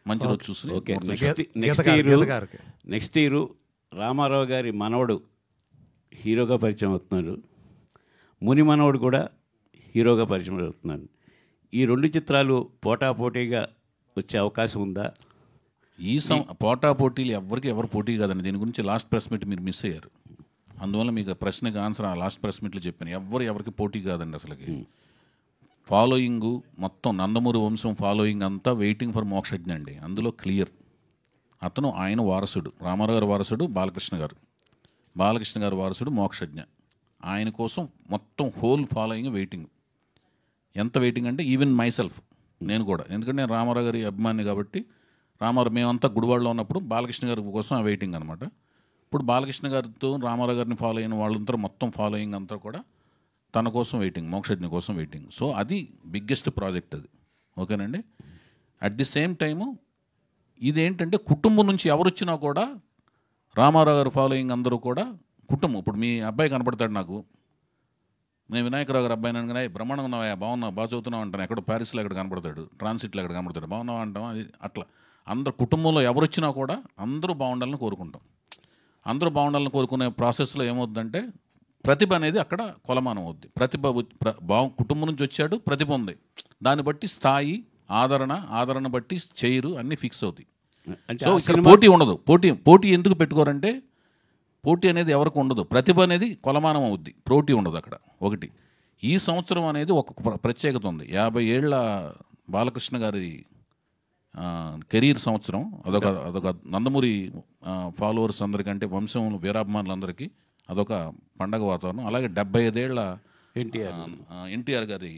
మంచి రోజు చూసి. ఓకే, నెక్స్ట్ ఇయర్ రామారావు గారి మనవడు హీరోగా పరిచయం అవుతున్నారు, ముని మనవడు కూడా హీరోగా పరిచయం అవుతున్నాడు. ఈ 2 చిత్రాలు పోటాపోటీగా వచ్చే అవకాశం ఉందా? పోటాపోటీలు ఎవరు పోటీ కాదండి. దీని గురించి లాస్ట్ ప్రెస్ మీట్ మీరు మిస్ అయ్యారు. అందువల్ల మీకు ప్రశ్నకి ఆన్సర్ ఆ లాస్ట్ ప్రెస్ మీట్లో చెప్పాను. ఎవరికి పోటీ కాదండి అసలుకి. ఫాలోయింగ్ మొత్తం నందమూరి వంశం ఫాలోయింగ్ అంతా వెయిటింగ్ ఫర్ మోక్షజ్ఞ అండి. అందులో క్లియర్. అతను ఆయన వారసుడు, రామారావు గారి వారసుడు బాలకృష్ణ గారు వారసుడు మోక్షజ్ఞ. ఆయన కోసం మొత్తం హోల్ ఫాలోయింగ్ వెయిటింగ్. ఎంత వెయిటింగ్ అంటే ఈవెన్ మైసెల్ఫ్, నేను కూడా, ఎందుకంటే నేను రామారావు గారి అభిమాని కాబట్టి మేమంతా గుడివాడలో ఉన్నప్పుడు బాలకృష్ణ గారి కోసం ఆ వెయిటింగ్ అనమాట. ఇప్పుడు బాలకృష్ణ గారితో రామారావు గారిని ఫాలో అయిన వాళ్ళంతా మొత్తం ఫాలోయింగ్ అంతా కూడా తన కోసం వెయిటింగ్, మోక్షజ్ఞ కోసం వెయిటింగ్. సో అది బిగ్గెస్ట్ ప్రాజెక్ట్ అది. ఓకేనండి. అట్ ది సేమ్ టైము ఇదేంటంటే కుటుంబం నుంచి ఎవరు వచ్చినా కూడా రామారావు గారి ఫాలోయింగ్ అందరూ కూడా కుటుంబం. ఇప్పుడు మీ అబ్బాయి కనపడతాడు నాకు, నేను వినాయకరావు గారు అబ్బాయి అనగానే బ్రహ్మాండంగా ఉన్నావా, బాగున్నావు, బాగా చదువుతున్నావు అంటాను. ఎక్కడ ప్యారిస్లో ఎక్కడ కనపడతాడు, ట్రాన్సిట్లో ఎక్కడ కనపడతాడు, బాగున్నావు అంటాం. అది అట్లా అందరు కుటుంబంలో ఎవరు వచ్చినా కూడా అందరూ బాగుండాలని కోరుకుంటాం. అందరూ బాగుండాలని కోరుకునే ప్రాసెస్లో ఏమవుతుందంటే ప్రతిభ అనేది అక్కడ కొలమానం అవుద్ది. కుటుంబం నుంచి వచ్చాడు, ప్రతిభ ఉంది, దాన్ని బట్టి స్థాయి, ఆదరణ బట్టి చేయరు అన్నీ ఫిక్స్ అవుతాయి. సో ఇక్కడ పోటీ ఉండదు. పోటీ ఎందుకు పెట్టుకోరంటే పోటీ అనేది ఎవరికి ఉండదు, ప్రతిభ అనేది కొలమానం అవుద్ది, పోటీ ఉండదు అక్కడ. ఒకటి ఈ సంవత్సరం అనేది ఒక ప్రత్యేకత ఉంది. 50 ఏళ్ల బాలకృష్ణ గారి కెరీర్ సంవత్సరం. అదొక నందమూరి ఫాలోవర్స్ అందరికంటే, వంశం వీరాభిమానులందరికీ అదొక పండగ వాతావరణం. అలాగే 75 ఏళ్ల ఎన్టీఆర్ గారి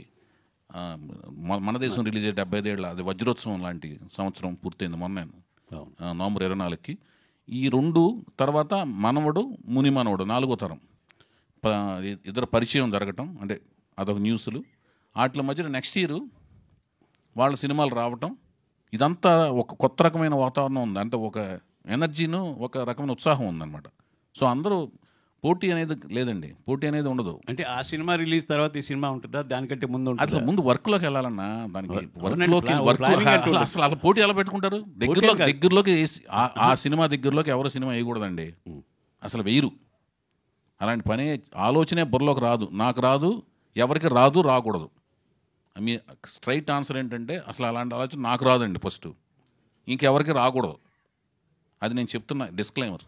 మన దేశం రిలీజ్ అయ్యే 75 ఏళ్ల అది వజ్రోత్సవం లాంటి సంవత్సరం పూర్తయింది మొన్న నవంబర్ 24కి. ఈ 2 తర్వాత మనవడు ముని మనవడు 4వ తరం ఇద్దరు పరిచయం జరగటం, అంటే అదొక న్యూస్లు. వాటి మధ్యలో నెక్స్ట్ ఇయర్ వాళ్ళ సినిమాలు రావటం, ఇదంతా ఒక కొత్త రకమైన వాతావరణం ఉంది. అంటే ఒక ఎనర్జీను, ఒక రకమైన ఉత్సాహం ఉందన్నమాట. సో అందరూ పోటీ అనేది లేదండి, పోటీ అనేది ఉండదు. అంటే ఆ సినిమా రిలీజ్ తర్వాత ఈ సినిమా ఉంటుందా, దానికంటే ముందు అట్లా ముందు వర్క్లోకి వెళ్ళాలన్నా, దానికి అసలు అలా పోటీ ఎలా పెట్టుకుంటారు? దగ్గరలోకి ఆ సినిమా దగ్గరలోకి ఎవరు సినిమా వేయకూడదండి, అసలు వేయరు. అలాంటి పని ఆలోచనే బుర్రలోకి రాదు, నాకు రాదు, ఎవరికి రాదు, రాకూడదు. మీ స్ట్రైట్ ఆన్సర్ ఏంటంటే అసలు అలాంటి ఆలోచన నాకు రాదండి ఫస్ట్, ఇంకెవరికి రాకూడదు. అది నేను చెప్తున్నా డిస్క్లైమర్,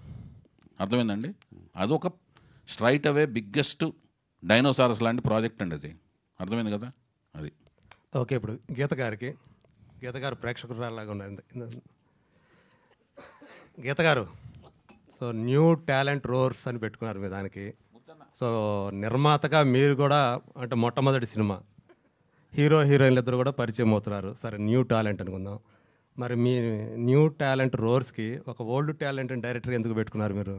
అర్థమైందండి? అదొక స్ట్రైట్ అవే బిగ్గెస్ట్ డైనోసారస్ లాంటి ప్రాజెక్ట్ అండి అది, అర్థమైంది కదా? అది ఓకే. ఇప్పుడు గీత గారు ప్రేక్షకురాలాగా ఉన్నారు. గీత గారు, సో న్యూ టాలెంట్ రోర్స్ అని పెట్టుకున్నారు మీ దానికి. సో నిర్మాతగా మీరు కూడా, అంటే మొట్టమొదటి సినిమా, హీరోయిన్లు ఇద్దరు కూడా పరిచయం అవుతున్నారు. సరే, న్యూ టాలెంట్ అనుకుందాం. మరి మీ న్యూ టాలెంట్ రోర్స్కి ఒక ఓల్డ్ టాలెంట్ డైరెక్టర్ ఎందుకు పెట్టుకున్నారు మీరు?